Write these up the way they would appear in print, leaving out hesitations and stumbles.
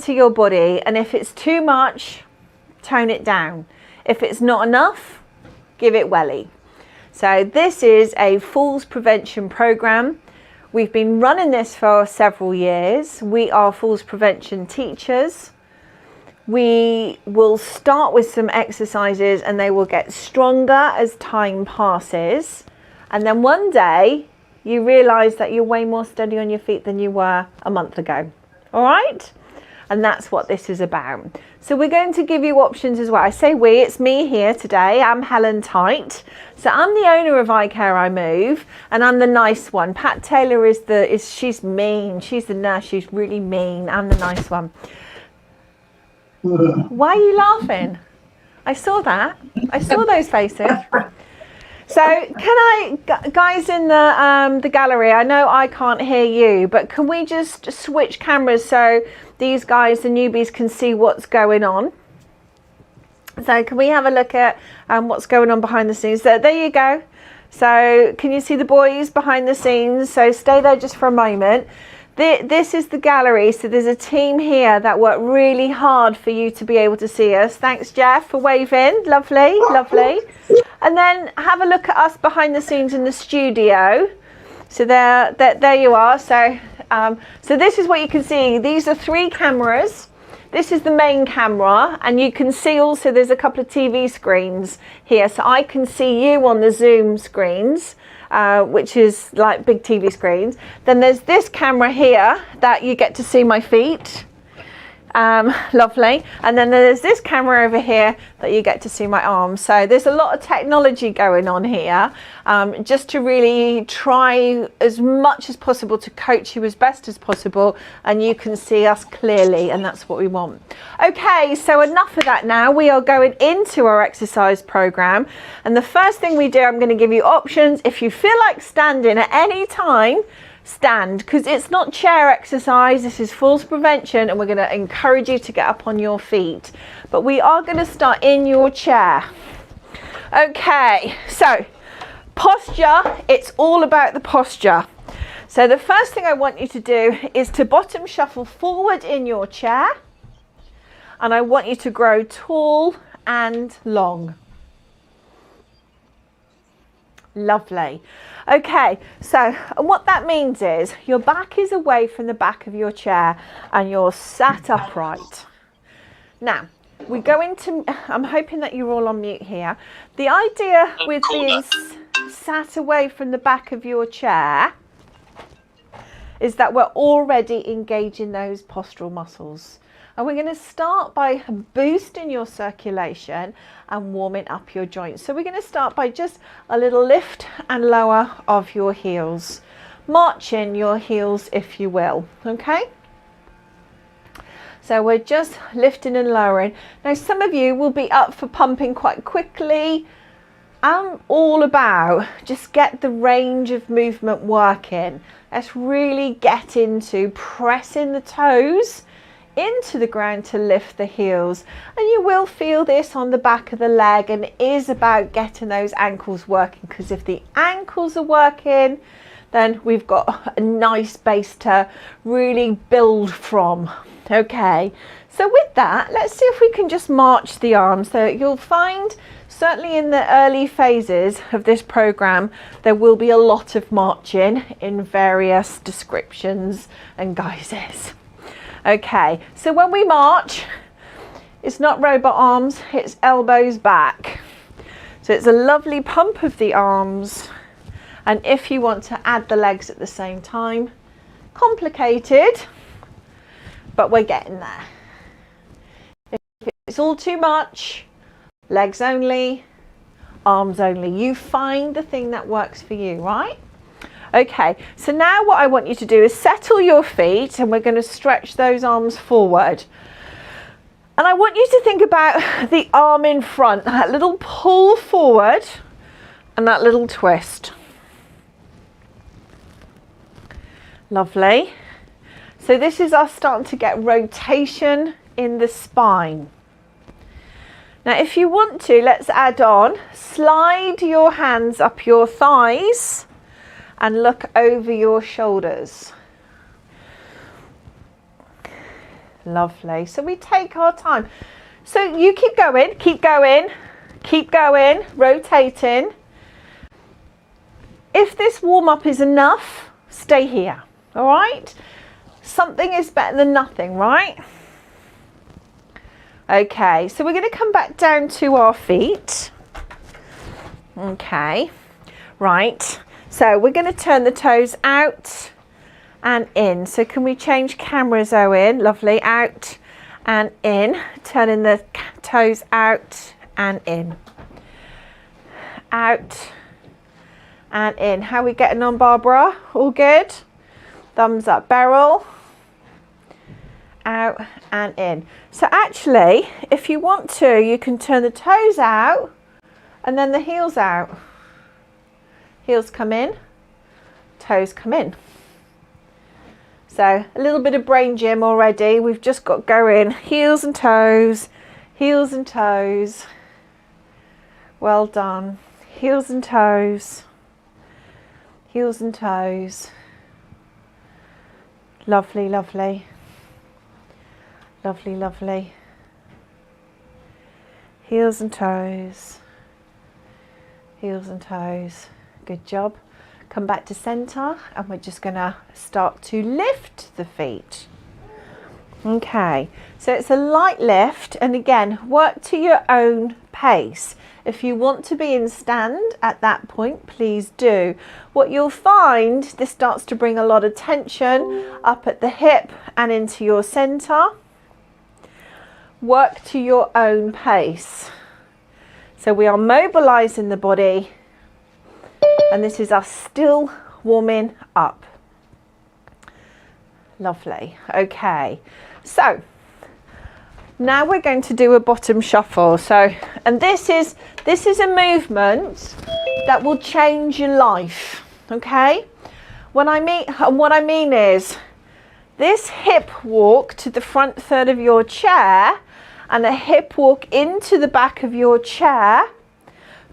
to your body, and if it's too much, tone it down. If it's not enough, give it welly. So this is a falls prevention program. We've been running this for several years. We are falls prevention teachers. We will start with some exercises and they will get stronger as time passes. And then one day you realize that you're way more steady on your feet than you were a month ago. All right? And that's what this is about. So we're going to give you options as well. I say we, it's me here today. I'm Helen Tite. So I'm the owner of iCare, iMove, and I'm the nice one. Pat Taylor she's mean. She's the nurse, she's really mean. I'm the nice one. Why are you laughing? I saw that. I saw those faces. So can I, guys in the gallery, I know I can't hear you, but can we just switch cameras so these guys, the newbies, can see what's going on? So can we have a look at what's going on behind the scenes? There you go. So can you see the boys behind the scenes? So stay there just for a moment. This is the gallery, so there's a team here that worked really hard for you to be able to see us. Thanks, Jeff, for waving. Lovely, lovely. And then have a look at us behind the scenes in the studio. So there you are. So this is what you can see. These are 3 cameras. This is the main camera, and you can see also there's a couple of TV screens here. So I can see you on the Zoom screens. Which is like big TV screens. Then there's this camera here that you get to see my feet. Lovely. And then there's this camera over here that you get to see my arms. So there's a lot of technology going on here, just to really try as much as possible to coach you as best as possible, and you can see us clearly, and that's what we want. Okay, so enough of that now. We are going into our exercise program, and the first thing we do, I'm going to give you options. If you feel like standing at any time, stand, because it's not chair exercise, this is falls prevention, and we're going to encourage you to get up on your feet, but we are going to start in your chair. Okay, so posture, it's all about the posture. So the first thing I want you to do is to bottom shuffle forward in your chair, and I want you to grow tall and long. Lovely. Okay, so what that means is your back is away from the back of your chair and you're sat upright. Now, we go into, I'm hoping that you're all on mute here. The idea with being sat away from the back of your chair is that we're already engaging those postural muscles. And we're going to start by boosting your circulation and warming up your joints. So we're going to start by just a little lift and lower of your heels. Marching your heels, if you will. Okay? So we're just lifting and lowering. Now some of you will be up for pumping quite quickly. I'm all about just get the range of movement working. Let's really get into pressing the toes into the ground to lift the heels, and you will feel this on the back of the leg, and it is about getting those ankles working, because if the ankles are working, then we've got a nice base to really build from. Okay, so with that, let's see if we can just march the arms. So you'll find certainly in the early phases of this program there will be a lot of marching in various descriptions and guises. Okay, so when we march, it's not robot arms, it's elbows back. So it's a lovely pump of the arms. And if you want to add the legs at the same time, complicated, but we're getting there. If it's all too much, legs only, arms only. You find the thing that works for you, right? Okay, so now what I want you to do is settle your feet, and we're going to stretch those arms forward. And I want you to think about the arm in front, that little pull forward and that little twist. Lovely. So this is us starting to get rotation in the spine. Now if you want to, let's add on, slide your hands up your thighs and look over your shoulders. Lovely. So we take our time. So you keep going, keep going, keep going, rotating. If this warm-up is enough, stay here, all right? Something is better than nothing, right? Okay, so we're going to come back down to our feet. Okay, right. So we're going to turn the toes out and in. So can we change cameras, Owen? Lovely. Out and in. Turning the toes out and in. Out and in. How are we getting on, Barbara? All good? Thumbs up. Beryl? Out and in. So actually, if you want to, you can turn the toes out and then the heels out. Heels come in, toes come in. So a little bit of brain gym already. We've just got going. Heels and toes, heels and toes. Well done. Heels and toes, heels and toes. Lovely, lovely. Lovely, lovely. Heels and toes, heels and toes. Good job. Come back to center and we're just going to start to lift the feet. Okay, so it's a light lift, and again, work to your own pace. If you want to be in stand at that point, please do. What you'll find, this starts to bring a lot of tension up at the hip and into your center. Work to your own pace. So we are mobilizing the body, and this is us still warming up. Lovely. Okay, so now we're going to do a bottom shuffle. So, and this is a movement that will change your life. Okay, what I mean is this hip walk to the front third of your chair and a hip walk into the back of your chair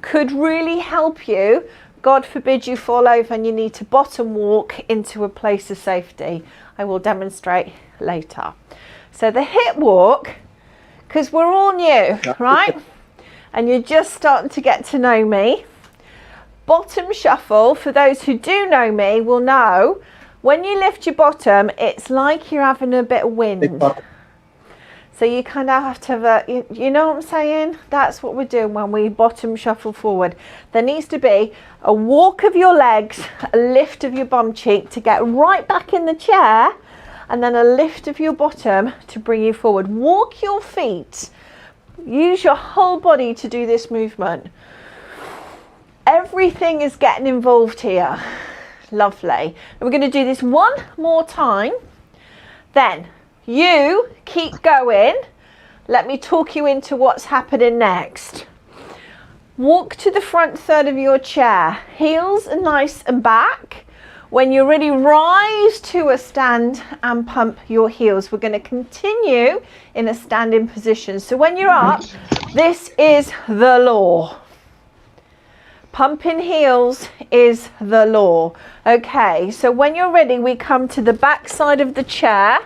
could really help you. God forbid you fall over and you need to bottom walk into a place of safety. I will demonstrate later. So the hip walk, because we're all new, right? And you're just starting to get to know me. Bottom shuffle, for those who do know me, will know when you lift your bottom, it's like you're having a bit of wind. So you kind of have to have you know what I'm saying? That's what we're doing when we bottom shuffle forward. There needs to be a walk of your legs, a lift of your bum cheek to get right back in the chair, and then a lift of your bottom to bring you forward. Walk your feet. Use your whole body to do this movement. Everything is getting involved here. Lovely. And we're going to do this one more time. Then you keep going. Let me talk you into what's happening next. Walk to the front third of your chair. Heels are nice and back. When you're ready, rise to a stand and pump your heels. We're going to continue in a standing position. So when you're up, this is the law. Pumping heels is the law. Okay, so when you're ready, we come to the back side of the chair.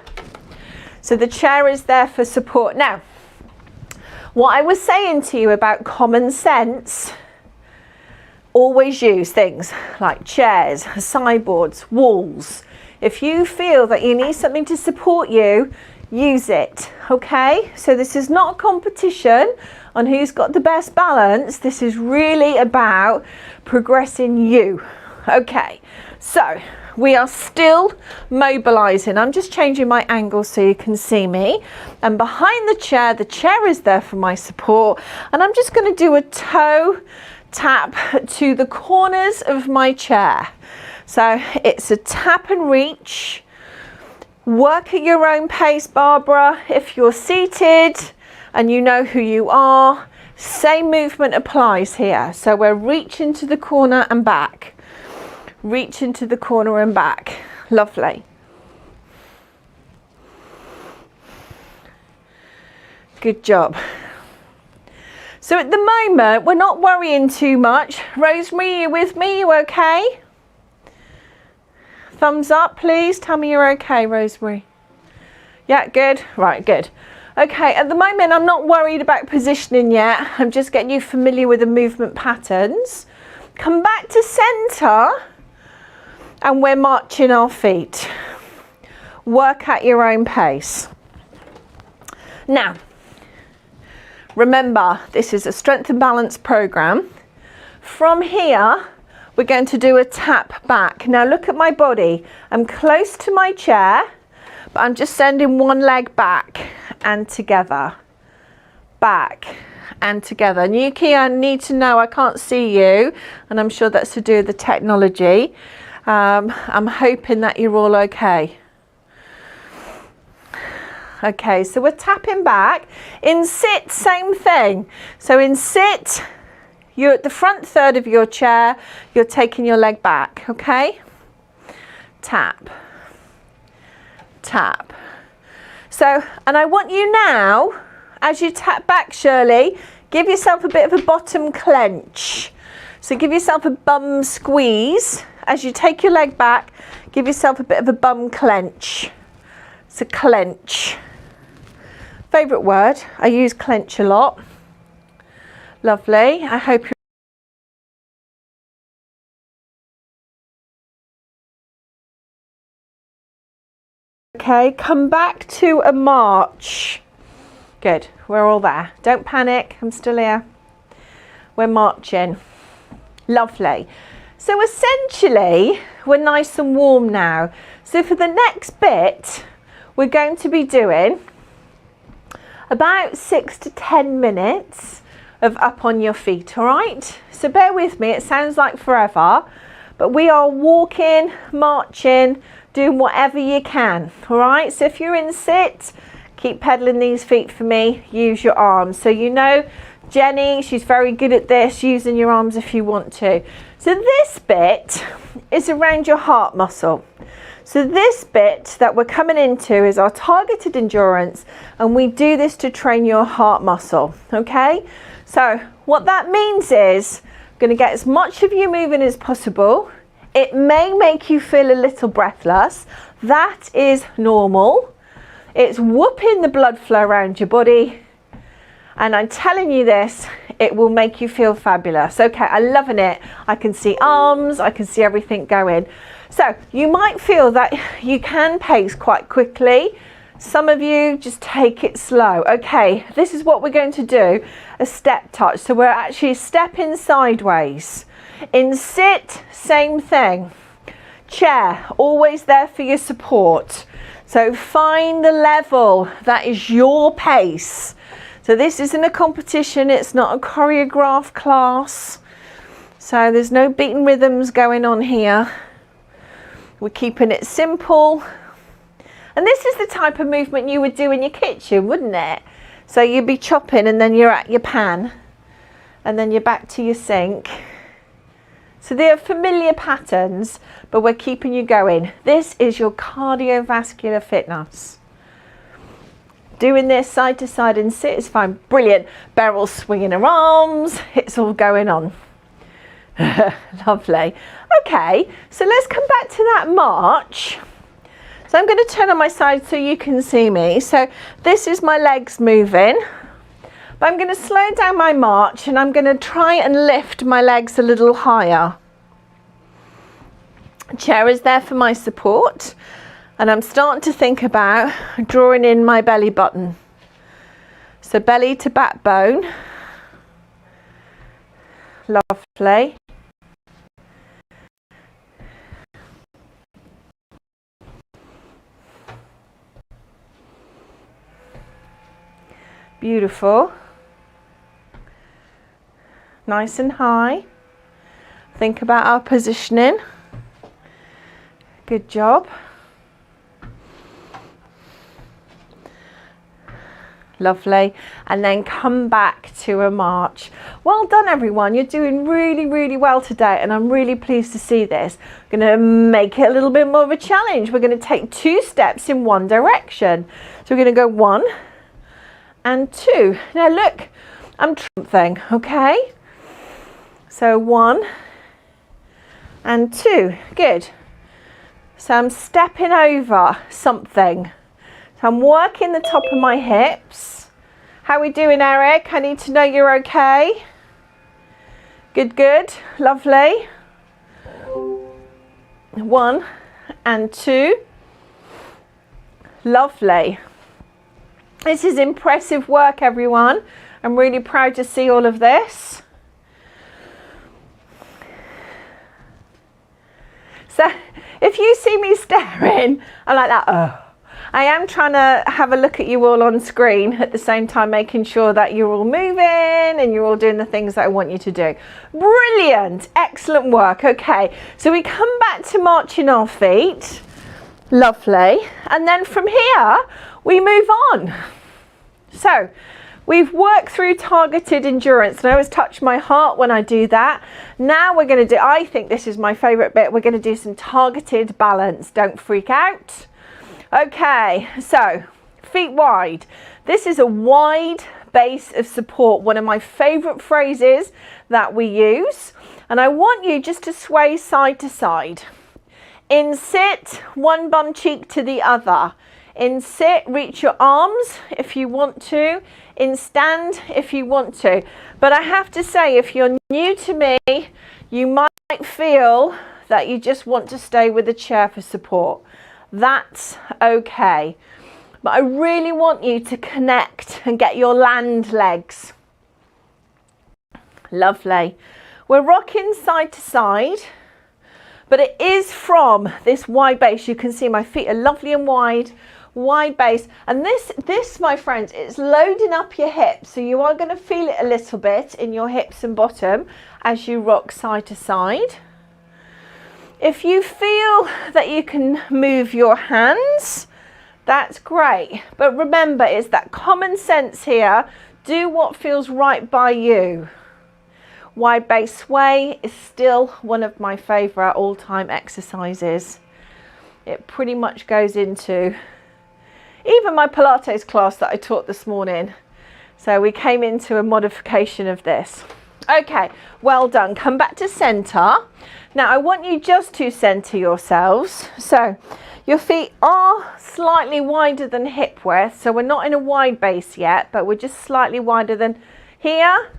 So the chair is there for support. Now, what I was saying to you about common sense, always use things like chairs, sideboards, walls. If you feel that you need something to support you, use it, okay? So this is not a competition on who's got the best balance. This is really about progressing you. Okay, so we are still mobilizing. I'm just changing my angle so you can see me. And behind the chair is there for my support. And I'm just going to do a toe tap to the corners of my chair. So it's a tap and reach. Work at your own pace, Barbara. If you're seated and you know who you are, same movement applies here. So we're reaching to the corner and back. Reach into the corner and back. Lovely. Good job. So at the moment, we're not worrying too much. Rosemary, are you with me? You okay? Thumbs up, please. Tell me you're okay, Rosemary. Yeah, good. Right, good. Okay, at the moment I'm not worried about positioning yet. I'm just getting you familiar with the movement patterns. Come back to center and we're marching our feet. Work at your own pace. Now, remember, this is a strength and balance program. From here, we're going to do a tap back. Now look at my body. I'm close to my chair, but I'm just sending one leg back and together. Back and together. And Yuki, I need to know, I can't see you, and I'm sure that's to do with the technology. I'm hoping that you're all okay. Okay, so we're tapping back. In sit, same thing. So in sit, you're at the front third of your chair, you're taking your leg back, okay? Tap, tap. So, and I want you now, as you tap back, Shirley, give yourself a bit of a bottom clench. So give yourself a bum squeeze. As you take your leg back, give yourself a bit of a bum clench. So clench. Favourite word, I use clench a lot. Lovely, I hope you're okay. Come back to a march. Good, we're all there. Don't panic, I'm still here. We're marching. Lovely. So essentially, we're nice and warm now. So for the next bit, we're going to be doing about 6 to 10 minutes of up on your feet, all right? So bear with me, it sounds like forever, but we are walking, marching, doing whatever you can, all right? So if you're in sit, keep pedaling these feet for me, use your arms. So you know, Jenny, she's very good at this, using your arms if you want to. So this bit is around your heart muscle. So this bit that we're coming into is our targeted endurance, and we do this to train your heart muscle, okay? So what that means is I'm going to get as much of you moving as possible. It may make you feel a little breathless. That is normal. It's whooping the blood flow around your body. And I'm telling you this, it will make you feel fabulous. Okay, I'm loving it. I can see arms, I can see everything going. So you might feel that you can pace quite quickly. Some of you just take it slow. Okay, this is what we're going to do, a step touch. So we're actually stepping sideways. In sit, same thing. Chair, always there for your support. So find the level that is your pace. So this isn't a competition, it's not a choreographed class. So there's no beating rhythms going on here. We're keeping it simple. And this is the type of movement you would do in your kitchen, wouldn't it? So you'd be chopping and then you're at your pan and then you're back to your sink. So they are familiar patterns, but we're keeping you going. This is your cardiovascular fitness. Doing this side to side and sit is fine. Brilliant. Beryl swinging her arms. It's all going on. Lovely. Okay, so let's come back to that march. So I'm going to turn on my side so you can see me. So this is my legs moving. But I'm going to slow down my march and I'm going to try and lift my legs a little higher. Chair is there for my support. And I'm starting to think about drawing in my belly button. So belly to backbone. Lovely. Beautiful. Nice and high. Think about our positioning. Good job. Lovely. And then come back to a march. Well done everyone, you're doing really, really well today and I'm really pleased to see this. We're going to make it a little bit more of a challenge. We're going to take 2 steps in one direction. So we're going to go 1 and 2. Now look, I'm something, okay? So 1 and 2, good. So I'm stepping over something. So I'm working the top of my hips. How are we doing, Eric? I need to know you're okay. Good, good, lovely. 1 and 2. Lovely. This is impressive work, everyone. I'm really proud to see all of this. So if you see me staring, I'm like that, oh. I am trying to have a look at you all on screen at the same time, making sure that you're all moving and you're all doing the things that I want you to do. Brilliant, excellent work. Okay, so we come back to marching our feet. Lovely. And then from here, we move on. So we've worked through targeted endurance, and I always touch my heart when I do that. Now we're going to do, I think this is my favorite bit, we're going to do some targeted balance. Don't freak out. Okay, so feet wide. This is a wide base of support, one of my favorite phrases that we use. And I want you just to sway side to side. In sit, one bum cheek to the other. In sit, reach your arms if you want to. In stand, if you want to. But I have to say, if you're new to me, you might feel that you just want to stay with the chair for support. That's okay. But I really want you to connect and get your land legs. Lovely. We're rocking side to side, but it is from this wide base. You can see my feet are lovely and wide base. And this, my friends, it's loading up your hips. So you are going to feel it a little bit in your hips and bottom as you rock side to side. If you feel that you can move your hands, that's great. But remember, it's that common sense here. Do what feels right by you. Wide base sway is still one of my favorite all-time exercises. It pretty much goes into even my Pilates class that I taught this morning. So we came into a modification of this. Okay, well done. Come back to center. Now I want you just to center yourselves. So your feet are slightly wider than hip width. So we're not in a wide base yet, but we're just slightly wider than here,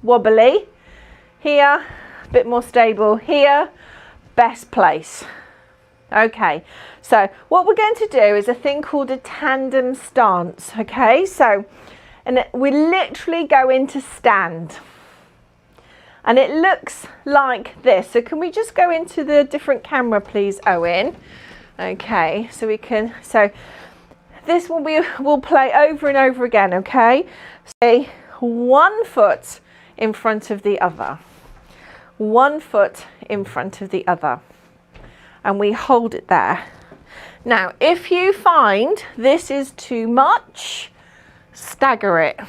wobbly. Here, a bit more stable. Here, best place. Okay, so what we're going to do is a thing called a tandem stance. Okay, so we literally go into stand. And it looks like this. So can we just go into the different camera, please, Owen? Okay, so we can, so this one we'll play over and over again, okay? So 1 foot in front of the other. 1 foot in front of the other. And we hold it there. Now, if you find this is too much, stagger it.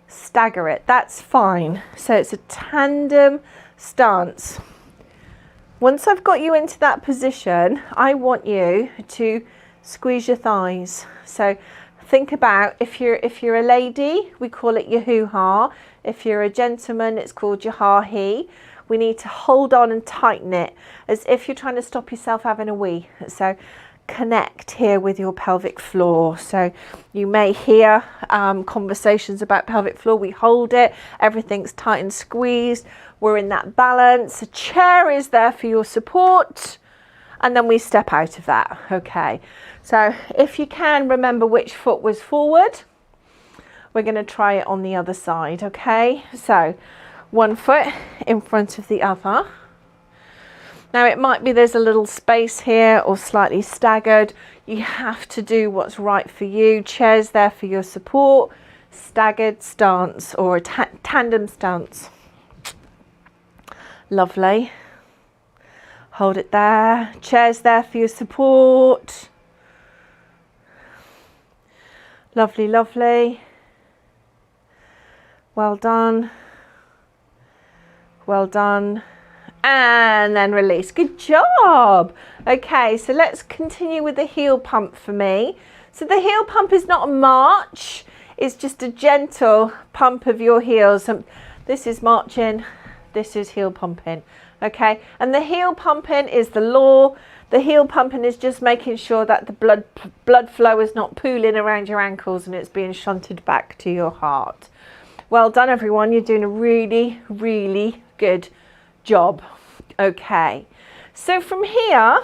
Stagger it, that's fine. So it's a tandem stance. Once I've got you into that position, I want you to squeeze your thighs. So think about, if you're a lady, we call it your hoo-ha. If you're a gentleman, it's called your ha-he. We need to hold on and tighten it as if you're trying to stop yourself having a wee. So connect here with your pelvic floor. So you may hear conversations about pelvic floor. We hold it, everything's tight and squeezed. We're in that balance. A chair is there for your support, and then we step out of that. Okay, so if you can remember which foot was forward, we're going to try it on the other side. Okay, so 1 foot in front of the other. Now it might be there's a little space here or slightly staggered. You have to do what's right for you. Chair's there for your support. Staggered stance or a tandem stance. Lovely. Hold it there. Chair's there for your support. Lovely, lovely. Well done. Well done. And then release. Good job. Okay, so let's continue with the heel pump for me. So the heel pump is not a march, it's just a gentle pump of your heels. This is marching, this is heel pumping. Okay, and the heel pumping is the law The heel pumping is just making sure that the blood flow is not pooling around your ankles and it's being shunted back to your heart. Well done, everyone. You're doing a really, really good job. Okay, so from here,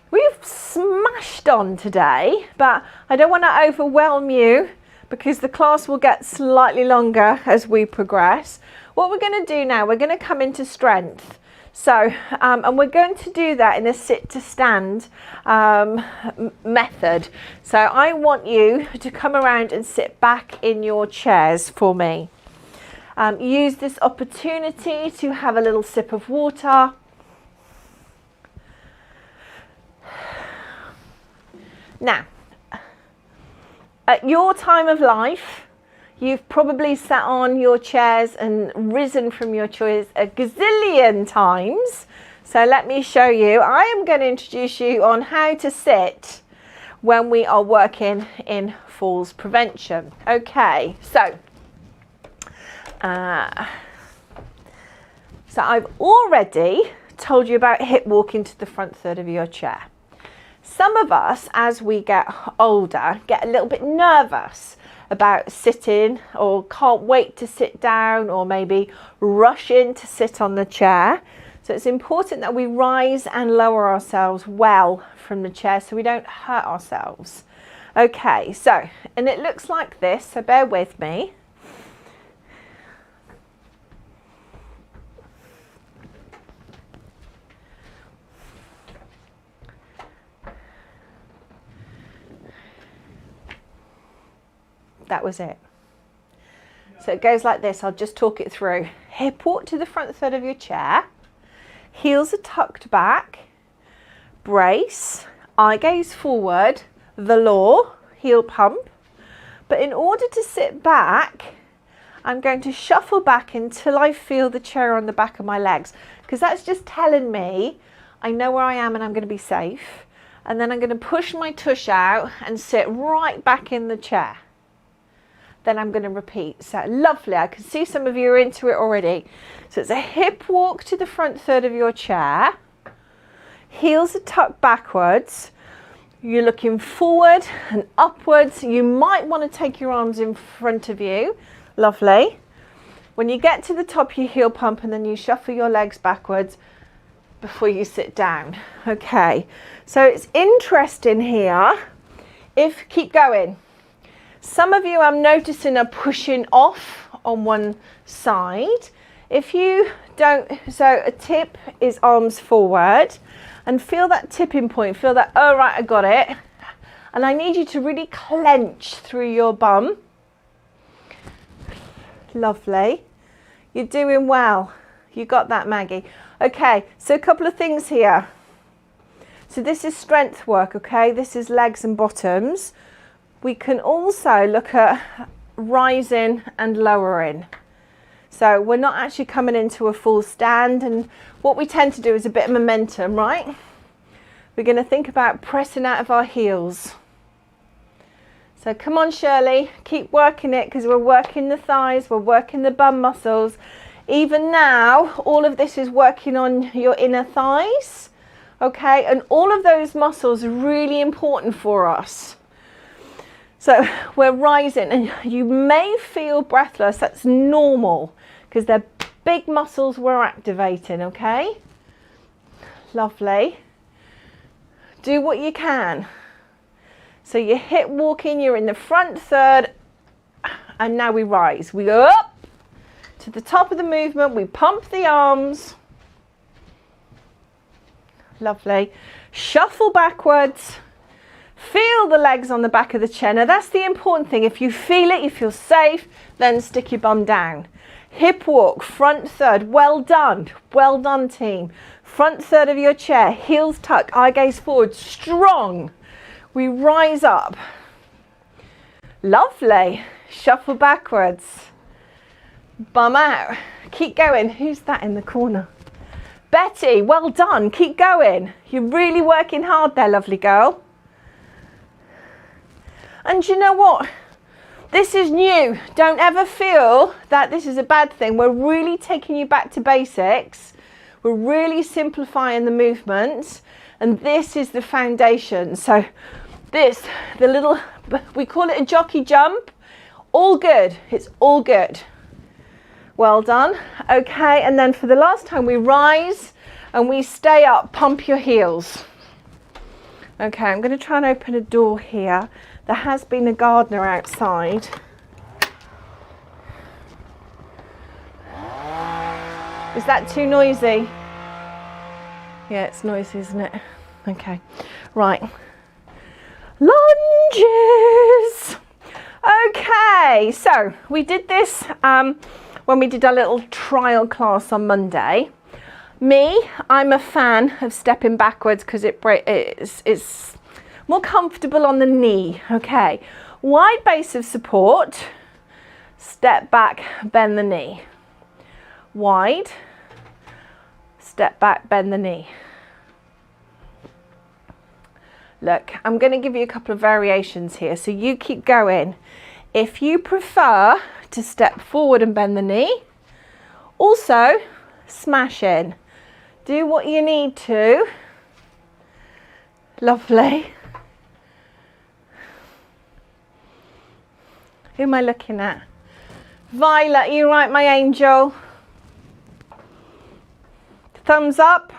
we've smashed on today, but I don't want to overwhelm you because the class will get slightly longer as we progress. What we're going to do now, we're going to come into strength. So, and we're going to do that in a sit to stand method. So I want you to come around and sit back in your chairs for me. Use this opportunity to have a little sip of water. Now, at your time of life, you've probably sat on your chairs and risen from your chairs a gazillion times. So let me show you. I am going to introduce you on how to sit when we are working in falls prevention. Okay, so I've already told you about hip walking to the front third of your chair. Some of us, as we get older, get a little bit nervous about sitting or can't wait to sit down or maybe rush in to sit on the chair. So it's important that we rise and lower ourselves well from the chair so we don't hurt ourselves. Okay, so, and it looks like this, so bear with me. That was it. So it goes like this. I'll just talk it through. Hip walk to the front third of your chair. Heels are tucked back. Brace. Eye gaze forward. The law. Heel pump. But in order to sit back, I'm going to shuffle back until I feel the chair on the back of my legs. Because that's just telling me I know where I am and I'm going to be safe. And then I'm going to push my tush out and sit right back in the chair. Then I'm going to repeat. So lovely. I can see some of you are into it already. So it's a hip walk to the front third of your chair. Heels are tucked backwards. You're looking forward and upwards. You might want to take your arms in front of you. Lovely. When you get to the top, you heel pump and then you shuffle your legs backwards before you sit down. Okay. So it's interesting here. Keep going. Some of you I'm noticing are pushing off on one side. If you don't, so a tip is arms forward and feel that tipping point, feel that, oh right, I got it. And I need you to really clench through your bum. Lovely. You're doing well. You got that, Maggie. Okay, so a couple of things here. So this is strength work, okay? This is legs and bottoms. We can also look at rising and lowering. So we're not actually coming into a full stand, and what we tend to do is a bit of momentum, right? We're going to think about pressing out of our heels. So come on, Shirley, keep working it because we're working the thighs, we're working the bum muscles. Even now, all of this is working on your inner thighs, okay? And all of those muscles are really important for us. So we're rising and you may feel breathless. That's normal because they're big muscles we're activating, okay? Lovely. Do what you can. So you're hip walking, you're in the front third, and now we rise. We go up to the top of the movement, we pump the arms. Lovely. Shuffle backwards. Feel the legs on the back of the chair. Now that's the important thing. If you feel it, you feel safe, then stick your bum down. Hip walk, front third. Well done. Well done, team. Front third of your chair. Heels tucked, eye gaze forward. Strong. We rise up. Lovely. Shuffle backwards. Bum out. Keep going. Who's that in the corner? Betty, well done. Keep going. You're really working hard there, lovely girl. And you know what? This is new. Don't ever feel that this is a bad thing. We're really taking you back to basics. We're really simplifying the movements. And this is the foundation. So this, we call it a jockey jump. All good. It's all good. Well done. Okay, and then for the last time, we rise and we stay up. Pump your heels. Okay, I'm going to try and open a door here. There has been a gardener outside. Is that too noisy? Yeah, it's noisy, isn't it? Okay, right. Lunges. Okay, so we did this when we did our little trial class on Monday. I'm a fan of stepping backwards because it's more comfortable on the knee. Okay, wide base of support, step back, bend the knee. Wide, step back, bend the knee. Look, I'm going to give you a couple of variations here, so you keep going. If you prefer to step forward and bend the knee, also smash in. Do what you need to. Lovely. Who am I looking at? Violet, you right, my angel? Thumbs up.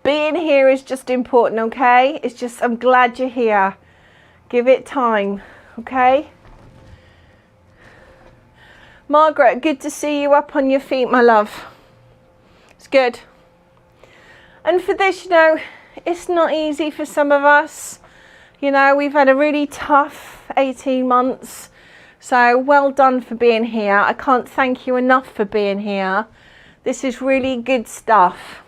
Being here is just important, okay? It's just, I'm glad you're here. Give it time, okay? Margaret, good to see you up on your feet, my love. It's good. And for this, you know, it's not easy for some of us. You know, we've had a really tough 18 months. So well done for being here. I can't thank you enough for being here. This is really good stuff.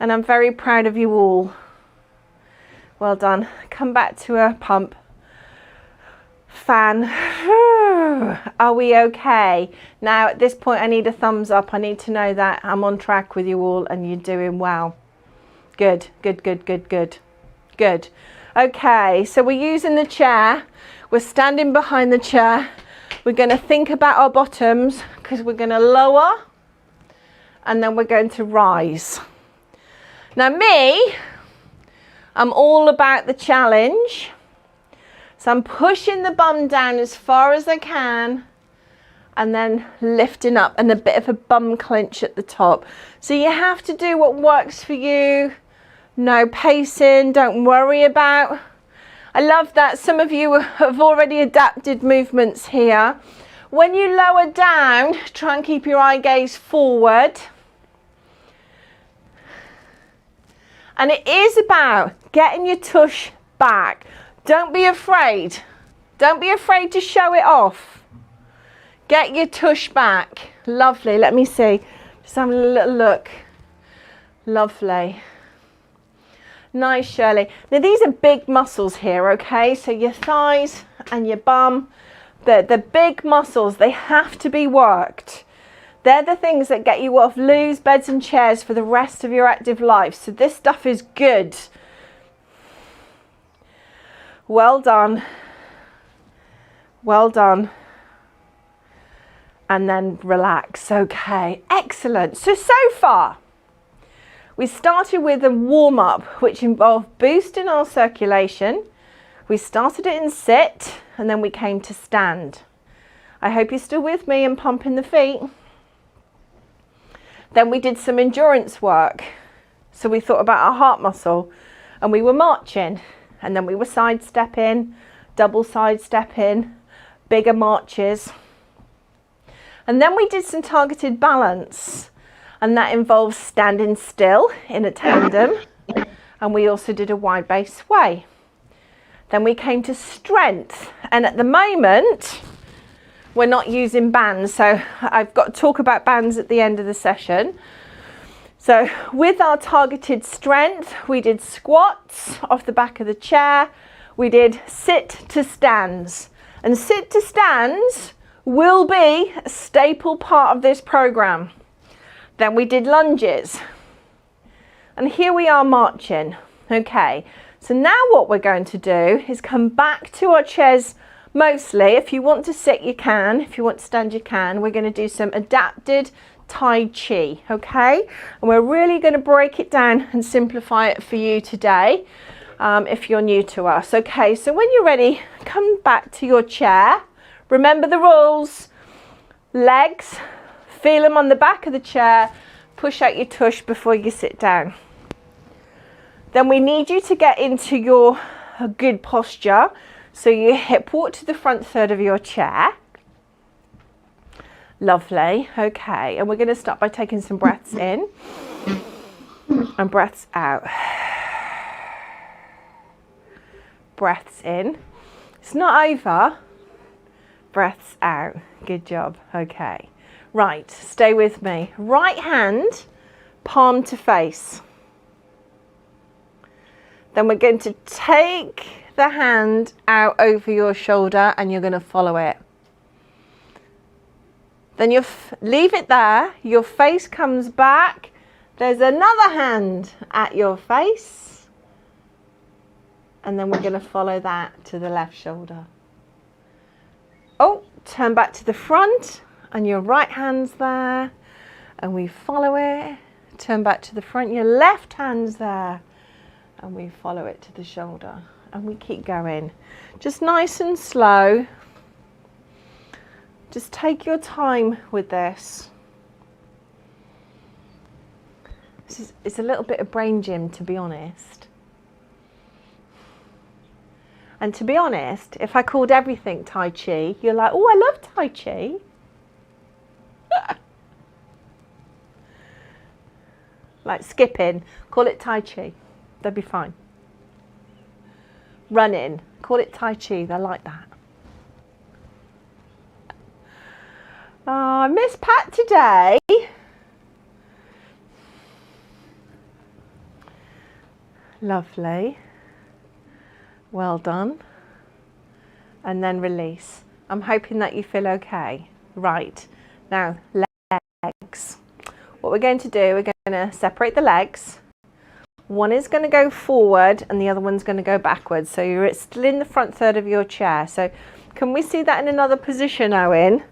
And I'm very proud of you all. Well done. Come back to a pump. Fan. Are we okay? Now at this point I need a thumbs up. I need to know that I'm on track with you all and you're doing well. Good, good, good, good, good. Good. Okay, so we're using the chair. We're standing behind the chair. We're going to think about our bottoms because we're going to lower and then we're going to rise. Now I'm all about the challenge. So I'm pushing the bum down as far as I can and then lifting up and a bit of a bum clench at the top. So you have to do what works for you. No pacing, don't worry about. I love that some of you have already adapted movements here. When you lower down, try and keep your eye gaze forward. And it is about getting your tush back. Don't be afraid. Don't be afraid to show it off. Get your tush back. Lovely. Let me see. Just having a little look. Lovely. Nice, Shirley. Now these are big muscles here, okay? So your thighs and your bum, the big muscles, they have to be worked. They're the things that get you off loos, beds and chairs for the rest of your active life. So this stuff is good. Well done. Well done. And then relax. Okay, excellent. So far, we started with a warm-up, which involved boosting our circulation. We started it in sit, and then we came to stand. I hope you're still with me and pumping the feet. Then we did some endurance work. So we thought about our heart muscle and we were marching and then we were sidestepping, double sidestepping, bigger marches. And then we did some targeted balance and that involves standing still in a tandem. And we also did a wide base sway. Then we came to strength. And at the moment, we're not using bands, so I've got to talk about bands at the end of the session. So with our targeted strength, we did squats off the back of the chair. We did sit to stands. And sit to stands will be a staple part of this program. Then we did lunges. And here we are marching. Okay, so now what we're going to do is come back to our chairs. Mostly, if you want to sit, you can. If you want to stand, you can. We're going to do some adapted Tai Chi, okay? And we're really going to break it down and simplify it for you today, if you're new to us. Okay, so when you're ready, come back to your chair. Remember the rules. Legs, feel them on the back of the chair. Push out your tush before you sit down. Then we need you to get into your good posture. So your hip walk to the front third of your chair. Lovely. Okay, and we're going to start by taking some breaths in and breaths out. Breaths in. It's not over. Breaths out. Good job. Okay. Right, stay with me. Right hand, palm to face. Then we're going to take the hand out over your shoulder and you're going to follow it. Then you leave it there, your face comes back, there's another hand at your face, and then we're going to follow that to the left shoulder. Oh, turn back to the front, and your right hand's there, and we follow it. Turn back to the front, your left hand's there, and we follow it to the shoulder, and we keep going. Just nice and slow. Just take your time with this. It's a little bit of brain gym, to be honest. And to be honest, if I called everything Tai Chi, you're like, oh, I love Tai Chi. Like skipping, call it Tai Chi. They'll be fine. Running, call it Tai Chi. They like that. Oh, I miss Pat today. Lovely. Well done. And then release. I'm hoping that you feel okay. Right. Now, legs. What we're going to do, we're going to separate the legs. One is going to go forward and the other one's going to go backwards. So you're still in the front third of your chair. So can we see that in another position, Owen?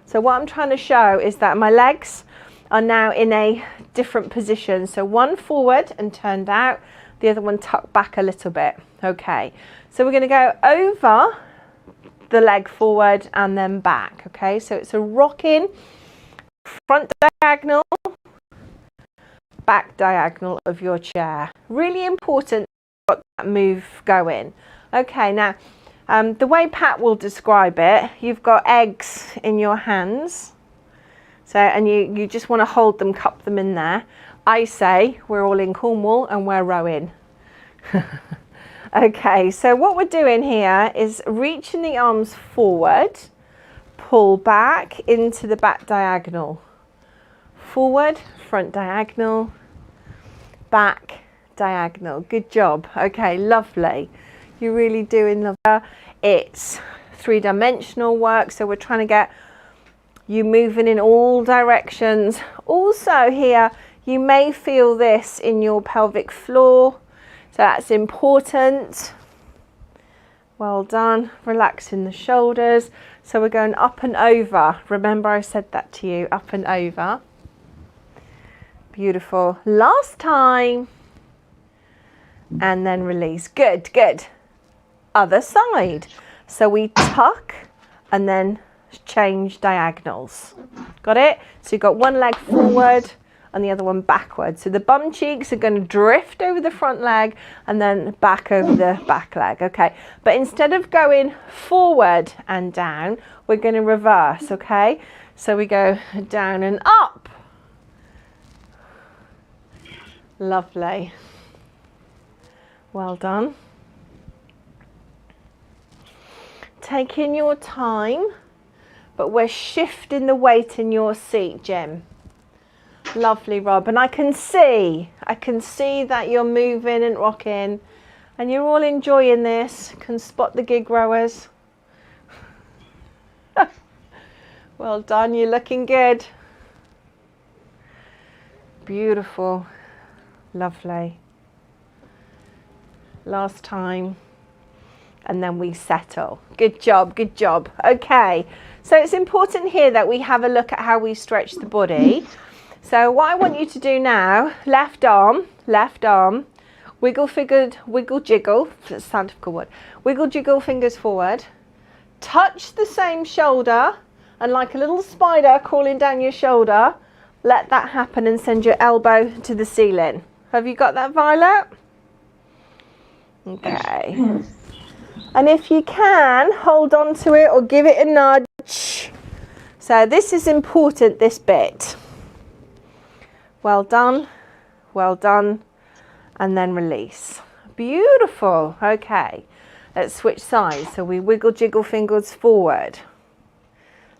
So what I'm trying to show is that my legs are now in a different position. So one forward and turned out, the other one tucked back a little bit. Okay, so we're going to go over the leg forward and then back. Okay, so it's a rocking front diagonal, back diagonal of your chair. Really important to get that move going. Okay, now the way Pat will describe it, you've got eggs in your hands. So, and you just want to hold them, cup them in there. I say we're all in Cornwall and we're rowing. Okay, so what we're doing here is reaching the arms forward, pull back into the back diagonal. Forward, front diagonal, back diagonal. Good job. Okay, lovely. You're really doing lovely. It's three-dimensional work, so we're trying to get you moving in all directions. Also here, you may feel this in your pelvic floor, so that's important. Well done. Relaxing the shoulders. So we're going up and over. Remember I said that to you, up and over. Beautiful. Last time. And then release. Good, good. Other side. So we tuck and then change diagonals. Got it? So you've got one leg forward and the other one backward. So the bum cheeks are going to drift over the front leg and then back over the back leg. Okay, but instead of going forward and down, we're going to reverse. Okay, so we go down and up. Lovely. Well done. Taking your time, but we're shifting the weight in your seat, Jim. Lovely, Rob. And I can see that you're moving and rocking and you're all enjoying this. Can spot the gig rowers. Well done, you're looking good. Beautiful. Lovely. Last time. And then we settle. Good job, good job. Okay, so it's important here that we have a look at how we stretch the body. So what I want you to do now, left arm, wiggle jiggle, that's a scientific word, wiggle jiggle fingers forward, touch the same shoulder, and like a little spider crawling down your shoulder, let that happen and send your elbow to the ceiling. Have you got that, Violet? Okay. And if you can, hold on to it or give it a nudge. So this is important, this bit. Well done, and then release. Beautiful. Okay, let's switch sides. So we wiggle jiggle fingers forward.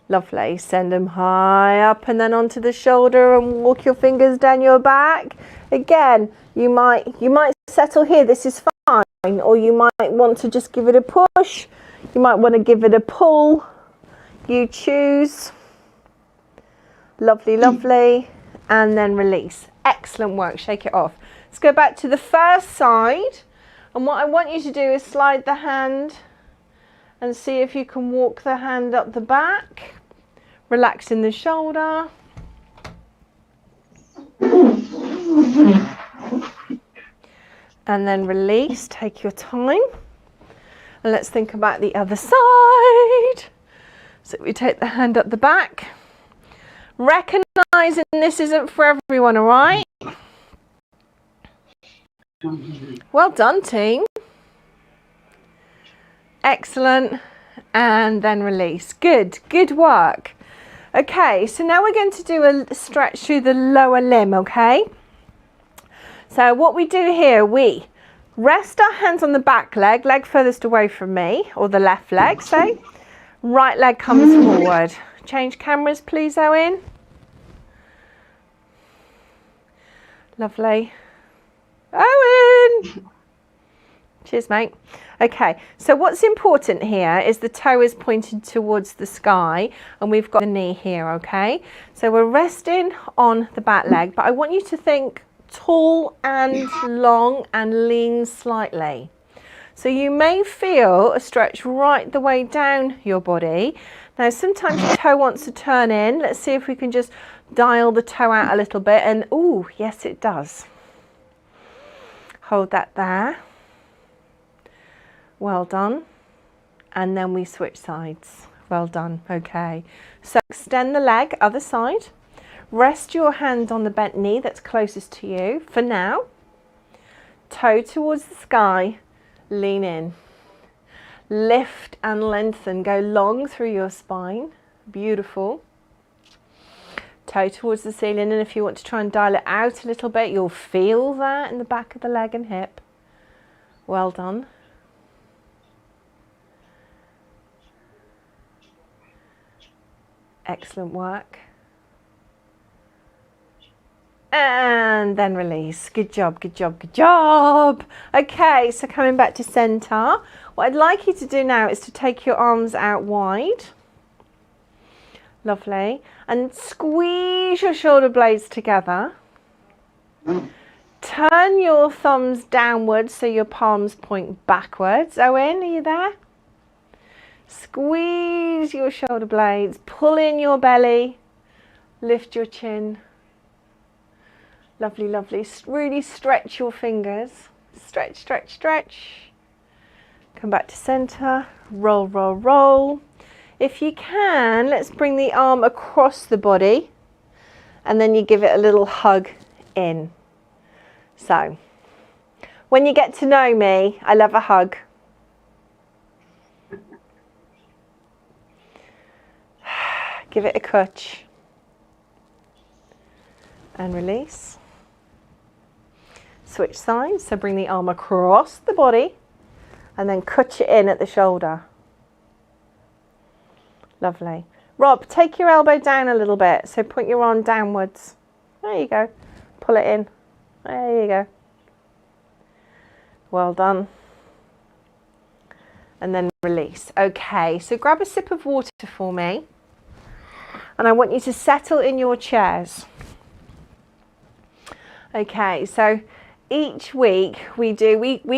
Lovely. Send them high up and then onto the shoulder and walk your fingers down your back. Again, you might settle here. This is fine. Or you might want to just give it a push. You might want to give it a pull. You choose. Lovely, lovely. And then release. Excellent work. Shake it off. Let's go back to the first side. And what I want you to do is slide the hand and see if you can walk the hand up the back. Relaxing the shoulder. And then release. Take your time. And let's think about the other side. So we take the hand up the back. Recognizing this isn't for everyone, all right? Well done, team. Excellent. And then release. Good work. Okay, so now we're going to do a stretch through the lower limb, okay? So what we do here, we rest our hands on the back leg, leg furthest away from me, or the left leg, say. Right leg comes forward. Change cameras, please, Owen. Lovely. Owen! Cheers, mate. Okay, so what's important here is the toe is pointed towards the sky and we've got the knee here, okay? So we're resting on the back leg, but I want you to think tall and long and lean slightly. So you may feel a stretch right the way down your body. Now sometimes your toe wants to turn in. Let's see if we can just dial the toe out a little bit and ooh, yes it does. Hold that there. Well done. And then we switch sides. Well done. Okay. So extend the leg, other side. Rest your hand on the bent knee that's closest to you for now. Toe towards the sky. Lean in. Lift and lengthen. Go long through your spine. Beautiful. Toe towards the ceiling, and if you want to try and dial it out a little bit, you'll feel that in the back of the leg and hip. Well done. Excellent work. And then release. Good job, good job, good job. Okay, so coming back to center. What I'd like you to do now is to take your arms out wide. Lovely. And squeeze your shoulder blades together. Turn your thumbs downwards so your palms point backwards. Owen, are you there? Squeeze your shoulder blades. Pull in your belly. Lift your chin. Lovely, lovely. Really stretch your fingers. Stretch, stretch, stretch. Come back to center. Roll, roll, roll. If you can, let's bring the arm across the body and then you give it a little hug in. So, when you get to know me, I love a hug. Give it a clutch. And release. Switch sides, so bring the arm across the body and then clutch it in at the shoulder. Lovely. Rob, take your elbow down a little bit. So point your arm downwards. There you go. Pull it in. There you go. Well done. And then release. Okay, so grab a sip of water for me. And I want you to settle in your chairs. Okay, so each week we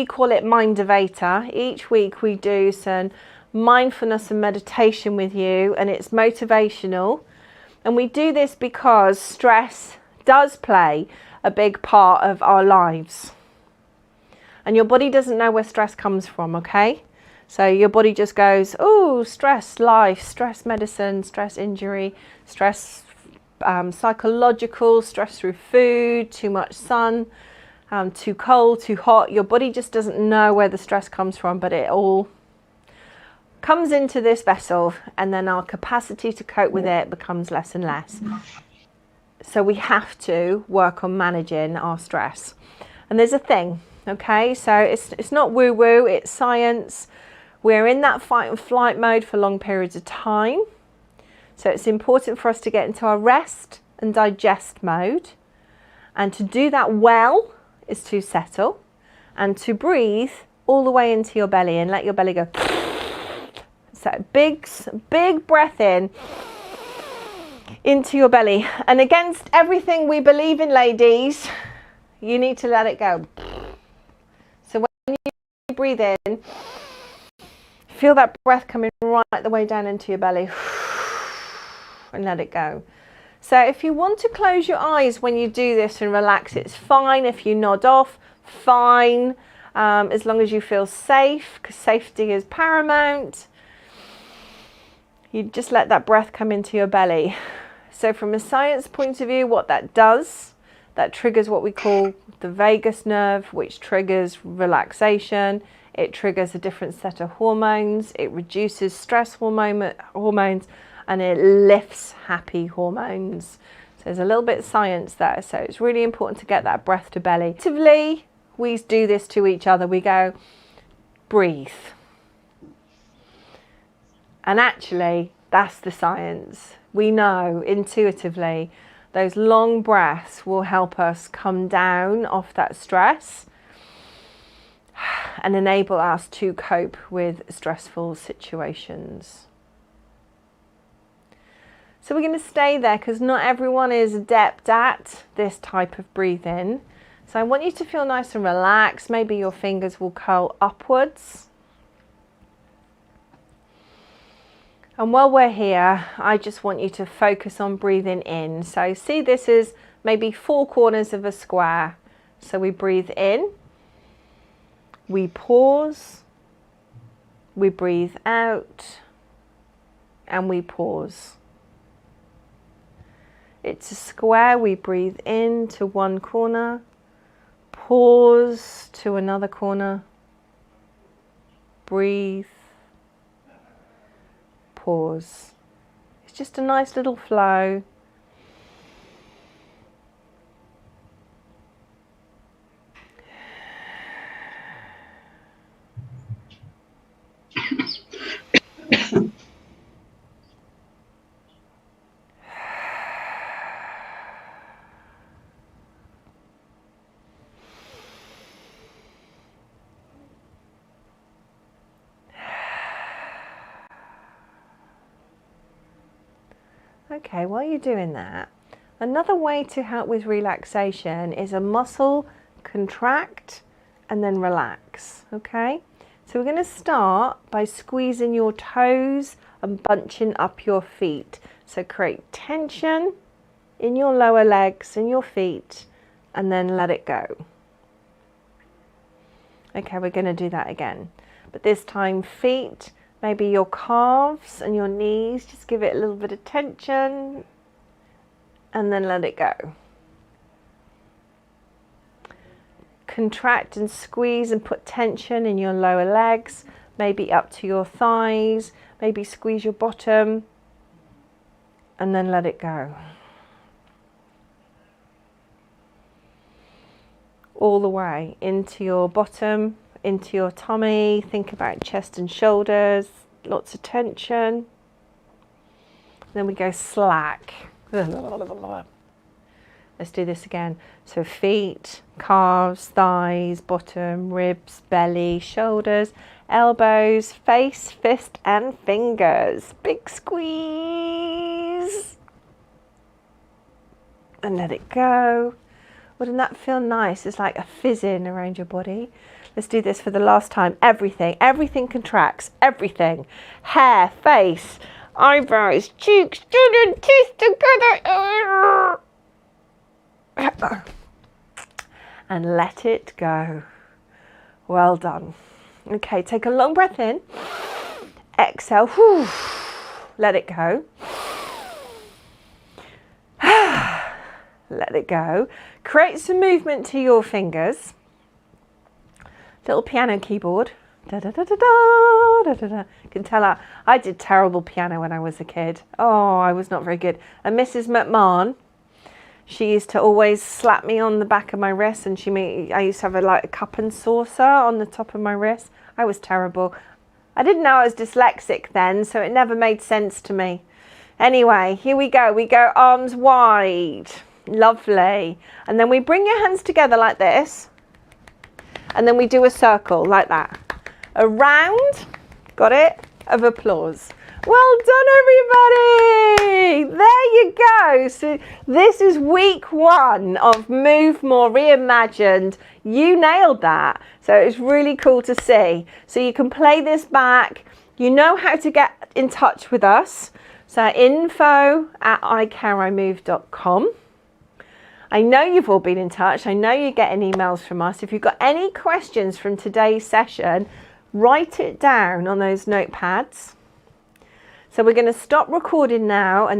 call it Mindavator. Each week we do some mindfulness and meditation with you, and it's motivational. And we do this because stress does play a big part of our lives. And your body doesn't know where stress comes from, okay? So your body just goes, oh, stress, life, stress medicine, stress injury, stress psychological, stress through food, too much sun, too cold, too hot. Your body just doesn't know where the stress comes from, but it all comes into this vessel, and then our capacity to cope with it becomes less and less. So we have to work on managing our stress. And there's a thing, okay? So it's not woo-woo, it's science. We're in that fight and flight mode for long periods of time. So it's important for us to get into our rest and digest mode. And to do that well is to settle and to breathe all the way into your belly and let your belly go. So big breath in into your belly. And against everything we believe in, ladies, you need to let it go. So when you breathe in, feel that breath coming right the way down into your belly and let it go. So if you want to close your eyes when you do this and relax, it's fine. If you nod off, fine, as long as you feel safe, because safety is paramount. You just let that breath come into your belly. So from a science point of view, what that does, that triggers what we call the vagus nerve, which triggers relaxation. It triggers a different set of hormones. It reduces stress hormones, and it lifts happy hormones. So there's a little bit of science there. So it's really important to get that breath to belly. Actively, we do this to each other. We go, breathe. And actually, that's the science. We know intuitively those long breaths will help us come down off that stress and enable us to cope with stressful situations. So we're going to stay there because not everyone is adept at this type of breathing. So I want you to feel nice and relaxed. Maybe your fingers will curl upwards. And while we're here, I just want you to focus on breathing in. So see, this is maybe 4 corners of a square. So we breathe in, we pause, we breathe out, and we pause. It's a square. We breathe in to one corner, pause to another corner, breathe, pause. It's just a nice little flow. Okay, while you're doing that, another way to help with relaxation is a muscle contract and then relax, okay? So we're going to start by squeezing your toes and bunching up your feet. So create tension in your lower legs and your feet and then let it go. Okay, we're going to do that again. But this time feet, maybe your calves and your knees, just give it a little bit of tension and then let it go. Contract and squeeze and put tension in your lower legs, maybe up to your thighs, maybe squeeze your bottom and then let it go. All the way into your bottom, into your tummy. Think about chest and shoulders, lots of tension. Then we go slack. Let's do this again. So feet, calves, thighs, bottom, ribs, belly, shoulders, elbows, face, fist and fingers. Big squeeze. And let it go. Wouldn't that feel nice? It's like a fizzing around your body. Let's do this for the last time. Everything contracts, everything. Hair, face, eyebrows, cheeks, teeth together. And let it go. Well done. Okay, take a long breath in. Exhale. Whew. Let it go. Let it go. Create some movement to your fingers. Little piano keyboard. Da, da, da, da, da, da, da, da. You can tell I did terrible piano when I was a kid. Oh, I was not very good. And Mrs. McMahon, she used to always slap me on the back of my wrist, and I used to have a cup and saucer on the top of my wrist. I was terrible. I didn't know I was dyslexic then, so it never made sense to me. Anyway, here we go. We go arms wide. Lovely. And then we bring your hands together like this. And then we do a circle like that. A round, got it, of applause. Well done, everybody. There you go. So this is week 1 of Move More Reimagined. You nailed that. So it's really cool to see. So you can play this back. You know how to get in touch with us. So info@iCareIMove.com. I know you've all been in touch. I know you're getting emails from us. If you've got any questions from today's session, write it down on those notepads. So we're going to stop recording now, and then